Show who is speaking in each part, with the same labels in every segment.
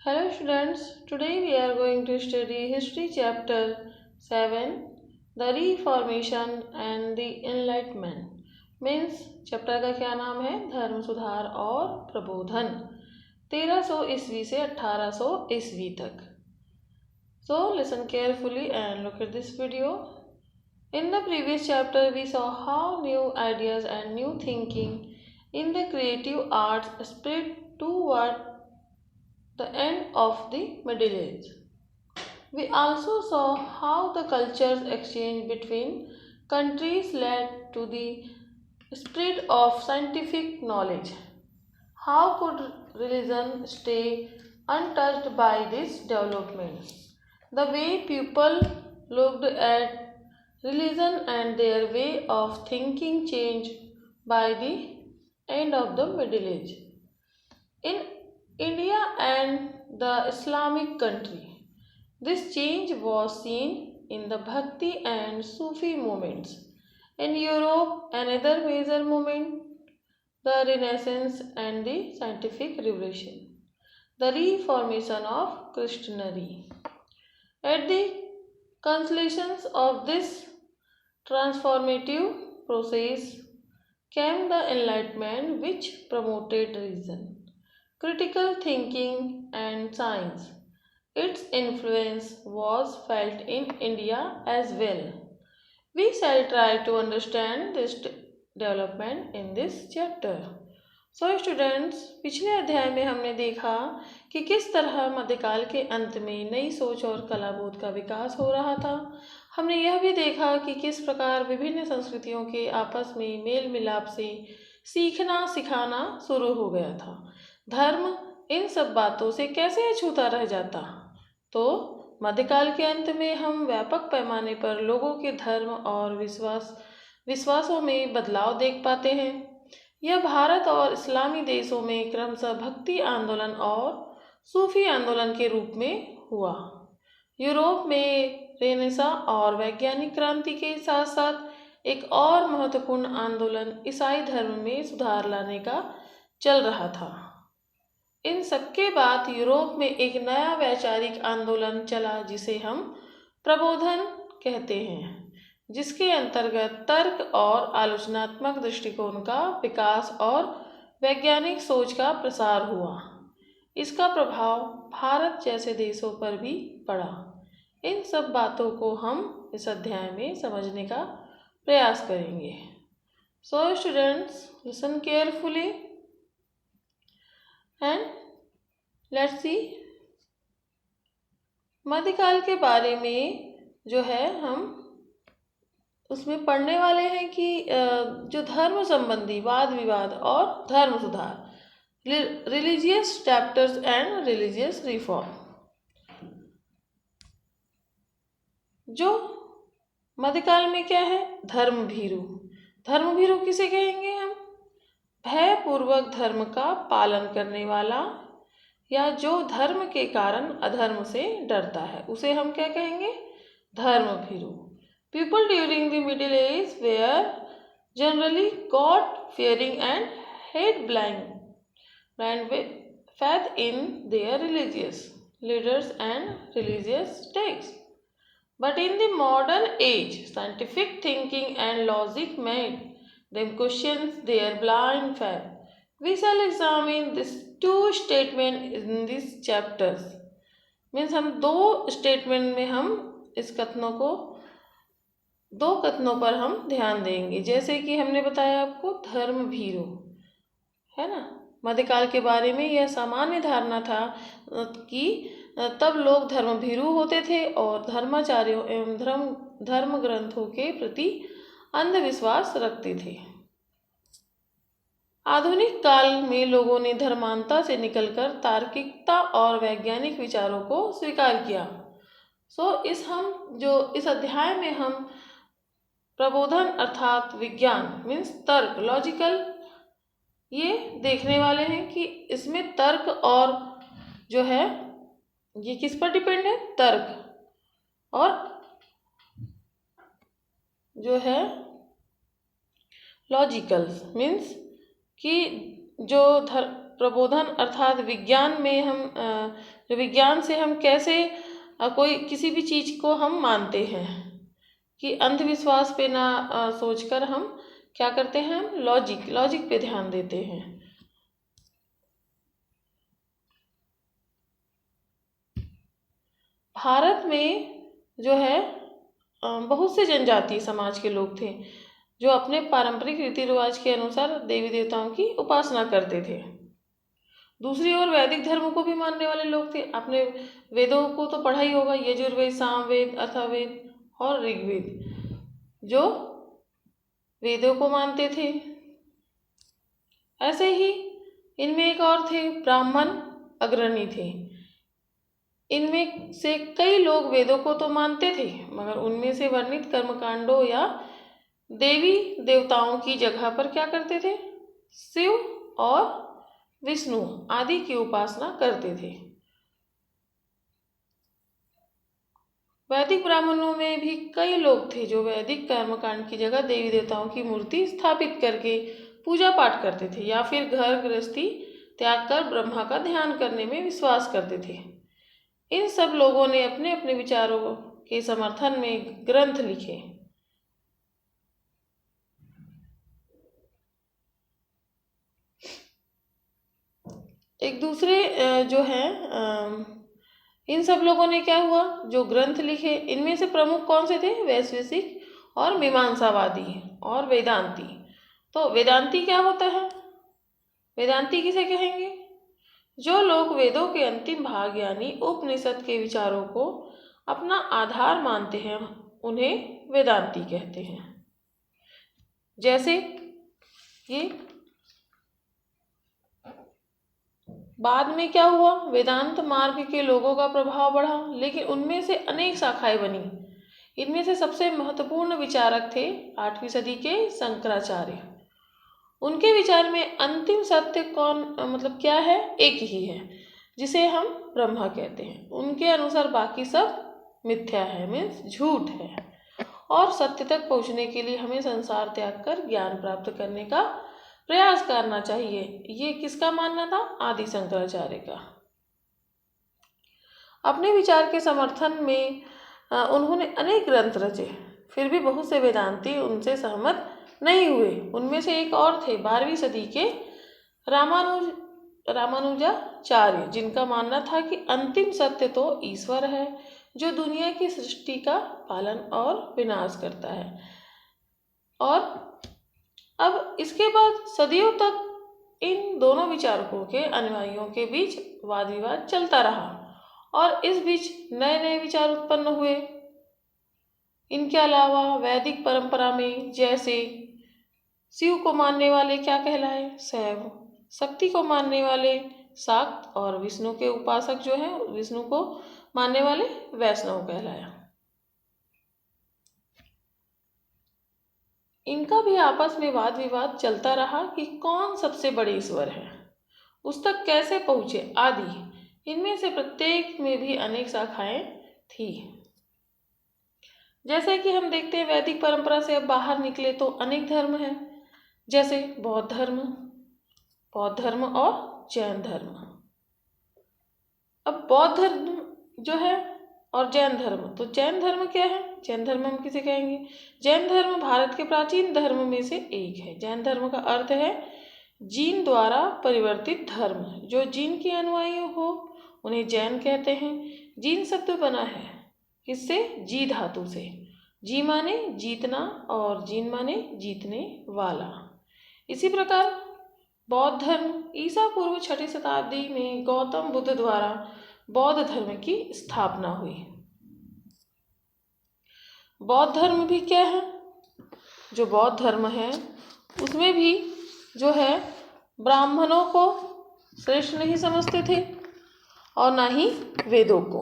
Speaker 1: Hello students, today we are going to study History chapter 7, The Reformation and the Enlightenment. Means chapter का क्या नाम है? धर्म सुधार और प्रबोधन 1300 ईस्वी से 1800 ईस्वी तक. So listen carefully and look at this video. In the previous chapter we saw how new ideas and new thinking in the creative arts spread toward the end of the Middle Age. We also saw how the cultures exchange between countries led to the spread of scientific knowledge. How could religion stay untouched by these developments? The way people looked at religion and their way of thinking changed by the end of the Middle Age. In India and the Islamic country, this change was seen in the Bhakti and Sufi movements. In Europe, another major movement, the Renaissance and the Scientific Revolution, the reformation of Christianity. At the conclusion of this transformative process came the Enlightenment, which promoted reason, critical thinking, and science. Its influence was felt in India as well. We shall try to understand this development in this chapter. So students, पिछले अध्याय में हमने देखा कि किस तरह मध्यकाल के अंत में नई सोच और कलाबोध का विकास हो रहा था. हमने यह भी देखा कि किस प्रकार विभिन्न संस्कृतियों के आपस में मेल मिलाप से सीखना सिखाना शुरू हो गया था. धर्म इन सब बातों से कैसे अछूता रह जाता. तो मध्यकाल के अंत में हम व्यापक पैमाने पर लोगों के धर्म और विश्वासों में बदलाव देख पाते हैं. यह भारत और इस्लामी देशों में क्रमशः भक्ति आंदोलन और सूफी आंदोलन के रूप में हुआ. यूरोप में रेनेसा और वैज्ञानिक क्रांति के साथ साथ एक और महत्वपूर्ण आंदोलन ईसाई धर्म में सुधार लाने का चल रहा था. इन सबके बाद यूरोप में एक नया वैचारिक आंदोलन चला जिसे हम प्रबोधन कहते हैं, जिसके अंतर्गत तर्क और आलोचनात्मक दृष्टिकोण का विकास और वैज्ञानिक सोच का प्रसार हुआ. इसका प्रभाव भारत जैसे देशों पर भी पड़ा. इन सब बातों को हम इस अध्याय में समझने का प्रयास करेंगे. So students, listen carefully and let's see. मध्यकाल के बारे में जो है हम उसमें पढ़ने वाले हैं कि जो धर्म संबंधी वाद विवाद और धर्म सुधार, religious chapters and religious reform. जो मध्यकाल में क्या है? धर्म भीरु. धर्म भीरु किसे कहेंगे हम? भयपूर्वक धर्म का पालन करने वाला या जो धर्म के कारण अधर्म से डरता है, उसे हम क्या कहेंगे? धर्म भीरु. People during the Middle Age were generally God-fearing and had blind faith in their religious leaders and religious texts. But in the modern age, scientific thinking and logic made them question their blind faith. We shall examine these two statements in these chapters. Means हम दो statement में हम इस दो कथनों पर हम ध्यान देंगे. जैसे कि हमने बताया आपको धर्म भीरु है ना. मध्यकाल के बारे में यह सामान्य धारणा था कि तब लोग धर्म भीरु होते थे और धर्माचार्यों एवं धर्म ग्रंथों के प्रति अंधविश्वास रखते थे. आधुनिक काल में लोगों ने धर्मांता से निकलकर तार्किकता और वैज्ञानिक विचारों को स्वीकार किया. इस अध्याय में हम प्रबोधन अर्थात विज्ञान मीन्स तर्क, लॉजिकल, ये देखने वाले हैं कि इसमें तर्क और जो है ये किस पर डिपेंड है? तर्क और जो है लॉजिकल मीन्स कि जो प्रबोधन अर्थात विज्ञान में हम जो विज्ञान से हम कैसे कोई किसी भी चीज को हम मानते हैं कि अंधविश्वास पे ना सोचकर हम क्या करते हैं, हम लॉजिक पे ध्यान देते हैं। भारत में जो है बहुत से जनजातीय समाज के लोग थे जो अपने पारंपरिक रीति रिवाज के अनुसार देवी देवताओं की उपासना करते थे। दूसरी ओर वैदिक धर्म को भी मानने वाले लोग थे। आपने वेदों को तो पढ़ा ही होगा, यजुर्वेद, सामवेद, अथर्ववेद और ऋग्वेद, जो वेदों को मानते थे। ऐसे ही इनमें एक और थे, ब्राह्मण अग्रणी थे। इनमें से कई लोग वेदों को तो मानते थे मगर उनमें से वर्णित कर्मकांडों या देवी देवताओं की जगह पर क्या करते थे, शिव और विष्णु आदि की उपासना करते थे। वैदिक ब्राह्मणों में भी कई लोग थे जो वैदिक कर्मकांड की जगह देवी देवताओं की मूर्ति स्थापित करके पूजा पाठ करते थे या फिर घर गृहस्थी त्याग कर ब्रह्मा का ध्यान करने में विश्वास करते थे। इन सब लोगों ने अपने अपने विचारों के समर्थन में ग्रंथ लिखे। एक दूसरे जो है इन सब लोगों ने क्या हुआ, जो ग्रंथ लिखे, इनमें से प्रमुख कौन से थे, वैशेषिक और मीमांसावादी और वेदांती। तो वेदांती क्या होता है, वेदांती किसे कहेंगे, जो लोग वेदों के अंतिम भाग यानी उपनिषद के विचारों को अपना आधार मानते हैं उन्हें वेदांती कहते हैं। जैसे ये बाद में क्या हुआ, वेदांत मार्ग के लोगों का प्रभाव बढ़ा लेकिन उनमें से अनेक शाखाएं बनी। इनमें से सबसे महत्वपूर्ण विचारक थे 8वीं सदी के शंकराचार्य। उनके विचार में अंतिम सत्य कौन मतलब क्या है, एक ही है जिसे हम ब्रह्मा कहते हैं। उनके अनुसार बाकी सब मिथ्या है, मीन्स झूठ है, और सत्य तक पहुंचने के लिए हमें संसार त्याग कर ज्ञान प्राप्त करने का प्रयास करना चाहिए। ये किसका मानना था, आदि शंकराचार्य का। अपने विचार के समर्थन में उन्होंने अनेक ग्रंथ रचे, फिर भी बहुत से वेदांती उनसे सहमत नहीं हुए। उनमें से एक और थे 12वीं सदी के रामानुजाचार्य, जिनका मानना था कि अंतिम सत्य तो ईश्वर है जो दुनिया की सृष्टि का पालन और विनाश करता है। और अब इसके बाद सदियों तक इन दोनों विचारकों के अनुयायियों के बीच वाद विवाद चलता रहा और इस बीच नए नए विचार उत्पन्न हुए। इनके अलावा वैदिक परंपरा में जैसे शिव को मानने वाले क्या कहलाए, शैव, शक्ति को मानने वाले शाक्त और विष्णु के उपासक जो है विष्णु को मानने वाले वैष्णव कहलाया। इनका भी आपस में वाद विवाद चलता रहा कि कौन सबसे बड़े ईश्वर है, उस तक कैसे पहुंचे आदि। इनमें से प्रत्येक में भी अनेक शाखाएं थी। जैसे कि हम देखते हैं वैदिक परंपरा से अब बाहर निकले तो अनेक धर्म हैं, जैसे बौद्ध धर्म और जैन धर्म। अब बौद्ध धर्म जो है और जैन धर्म, तो जैन धर्म क्या है, जैन धर्म हम किसे कहेंगे, जैन धर्म भारत के प्राचीन धर्म में से एक है। जैन धर्म का अर्थ है जीन द्वारा परिवर्तित धर्म। जो जीन के अनुयायी हो उन्हें जैन कहते हैं। जीन शब्द बना है किससे, जी धातु से। जी माने जीतना और जीन माने जीतने वाला। इसी प्रकार बौद्ध धर्म ईसा पूर्व 6वीं शताब्दी में गौतम बुद्ध द्वारा बौद्ध धर्म की स्थापना हुई। बौद्ध धर्म भी क्या है, जो बौद्ध धर्म है उसमें भी जो है ब्राह्मणों को श्रेष्ठ नहीं समझते थे और ना ही वेदों को,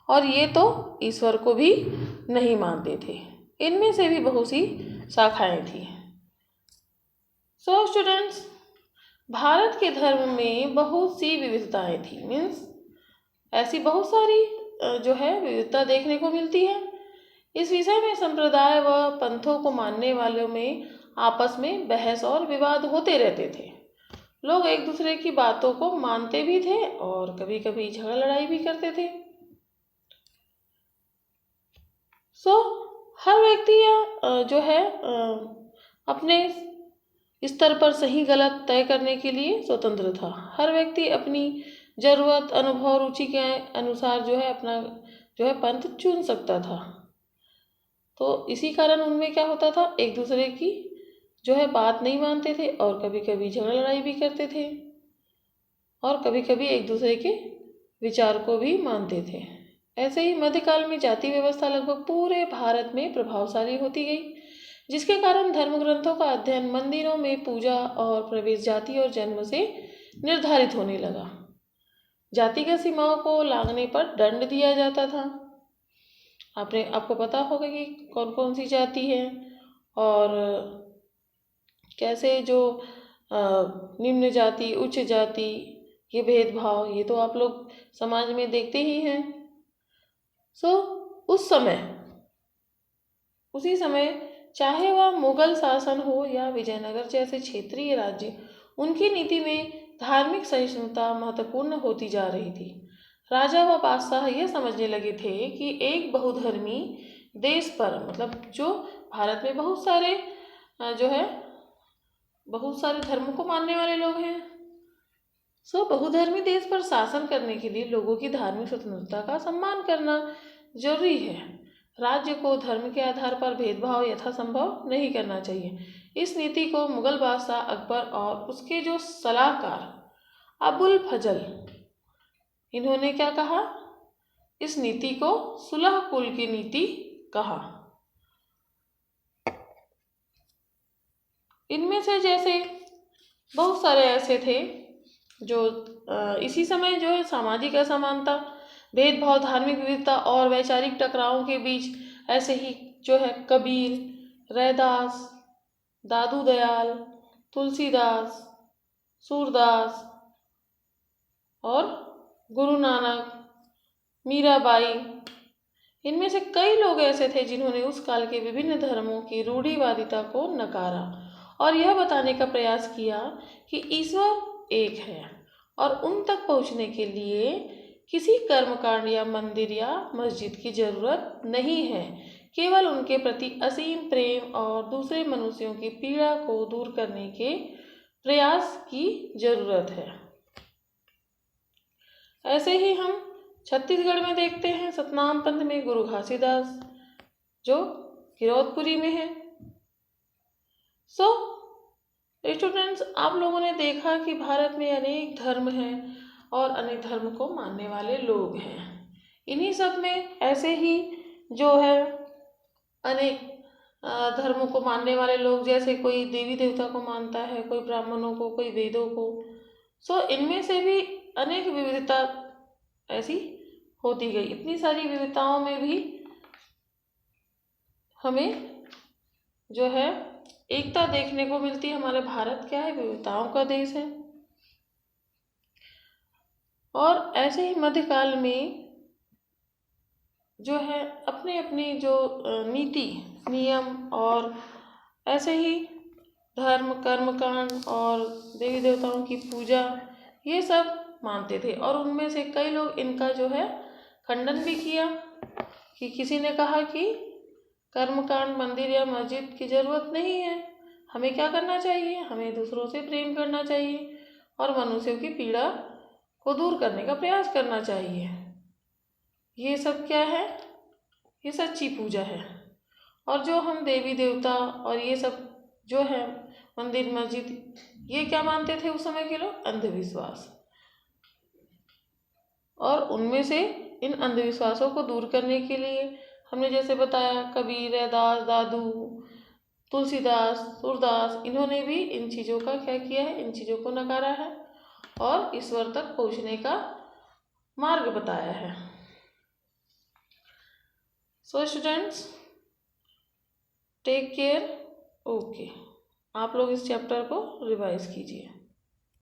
Speaker 1: और ये तो ईश्वर को भी नहीं मानते थे। इनमें से भी बहुत सी शाखाएं थी। सो स्टूडेंट्स, भारत के धर्म में बहुत सी विविधताएं थी, मीन्स ऐसी बहुत सारी जो है विविधता देखने को मिलती है। इस विषय में संप्रदाय व पंथों को मानने वालों में आपस में बहस और विवाद होते रहते थे। लोग एक दूसरे की बातों को मानते भी थे और कभी कभी झगड़ा लड़ाई भी करते थे। सो हर व्यक्ति या जो है अपने स्तर पर सही गलत तय करने के लिए स्वतंत्र था। हर व्यक्ति अपनी जरूरत, अनुभव, रुचि के अनुसार जो है अपना जो है पंथ चुन सकता था। तो इसी कारण उनमें क्या होता था, एक दूसरे की जो है बात नहीं मानते थे और कभी कभी झगड़ा लड़ाई भी करते थे और कभी कभी एक दूसरे के विचार को भी मानते थे। ऐसे ही मध्यकाल में जाति व्यवस्था लगभग पूरे भारत में प्रभावशाली होती गई, जिसके कारण धर्म ग्रंथों का अध्ययन, मंदिरों में पूजा और प्रवेश जाति और जन्म से निर्धारित होने लगा। जातिगत सीमाओं को लांघने पर दंड दिया जाता था। आपको पता होगा कि कौन कौन सी जाति है और कैसे जो निम्न जाति, उच्च जाति, ये भेदभाव ये तो आप लोग समाज में देखते ही हैं। उसी समय चाहे वह मुगल शासन हो या विजयनगर जैसे क्षेत्रीय राज्य, उनकी नीति में धार्मिक सहिष्णुता महत्वपूर्ण होती जा रही थी। राजा व बादशाह यह समझने लगे थे कि एक बहुधर्मी देश पर, मतलब जो भारत में बहुत सारे धर्म को मानने वाले लोग हैं, बहुधर्मी देश पर शासन करने के लिए लोगों की धार्मिक स्वतंत्रता का सम्मान करना जरूरी है। राज्य को धर्म के आधार पर भेदभाव यथासंभव नहीं करना चाहिए। इस नीति को मुगल बादशाह अकबर और उसके जो सलाहकार अबुल फजल, इन्होंने क्या कहा, इस नीति को सुलह कुल की नीति कहा। इनमें से जैसे बहुत सारे ऐसे थे जो इसी समय जो है सामाजिक असमानता, भेदभाव, धार्मिक विविधता और वैचारिक टकरावों के बीच ऐसे ही जो है कबीर, रैदास, दादू दयाल, तुलसीदास, सूरदास और गुरु नानक, मीराबाई, इनमें से कई लोग ऐसे थे जिन्होंने उस काल के विभिन्न धर्मों की रूढ़िवादिता को नकारा और यह बताने का प्रयास किया कि ईश्वर एक है और उन तक पहुंचने के लिए किसी कर्मकांड या मंदिर या मस्जिद की जरूरत नहीं है। केवल उनके प्रति असीम प्रेम और दूसरे मनुष्यों की पीड़ा को दूर करने के प्रयास की जरूरत है। ऐसे ही हम छत्तीसगढ़ में देखते हैं, सतनाम पंथ में गुरु घासीदास जो गिरौदपुरी में है। स्टूडेंट्स, आप लोगों ने देखा कि भारत में अनेक धर्म हैं और अनेक धर्म को मानने वाले लोग हैं। इन्हीं सब में ऐसे ही जो है अनेक धर्मों को मानने वाले लोग, जैसे कोई देवी देवता को मानता है, कोई ब्राह्मणों को, कोई वेदों को। इनमें से भी अनेक विविधता ऐसी होती गई। इतनी सारी विविधताओं में भी हमें जो है एकता देखने को मिलती है। हमारा भारत क्या है, विविधताओं का देश है। और ऐसे ही मध्यकाल में जो है अपने अपने जो नीति नियम और ऐसे ही धर्म, कर्मकांड और देवी देवताओं की पूजा, ये सब मानते थे। और उनमें से कई लोग इनका जो है खंडन भी किया कि किसी ने कहा कि कर्मकांड, मंदिर या मस्जिद की जरूरत नहीं है, हमें क्या करना चाहिए, हमें दूसरों से प्रेम करना चाहिए और मनुष्यों की पीड़ा को दूर करने का प्रयास करना चाहिए। ये सब क्या है, ये सच्ची पूजा है। और जो हम देवी देवता और ये सब जो है मंदिर मस्जिद, ये क्या मानते थे उस समय के लोग, अंधविश्वास। और उनमें से इन अंधविश्वासों को दूर करने के लिए हमने जैसे बताया कबीर, रैदास, दादू, तुलसीदास, सूरदास, इन्होंने भी इन चीज़ों का क्या किया है, इन चीज़ों को नकारा है और ईश्वर तक पहुँचने का मार्ग बताया है। Students, take care. ओके, आप लोग इस चैप्टर को रिवाइज कीजिए।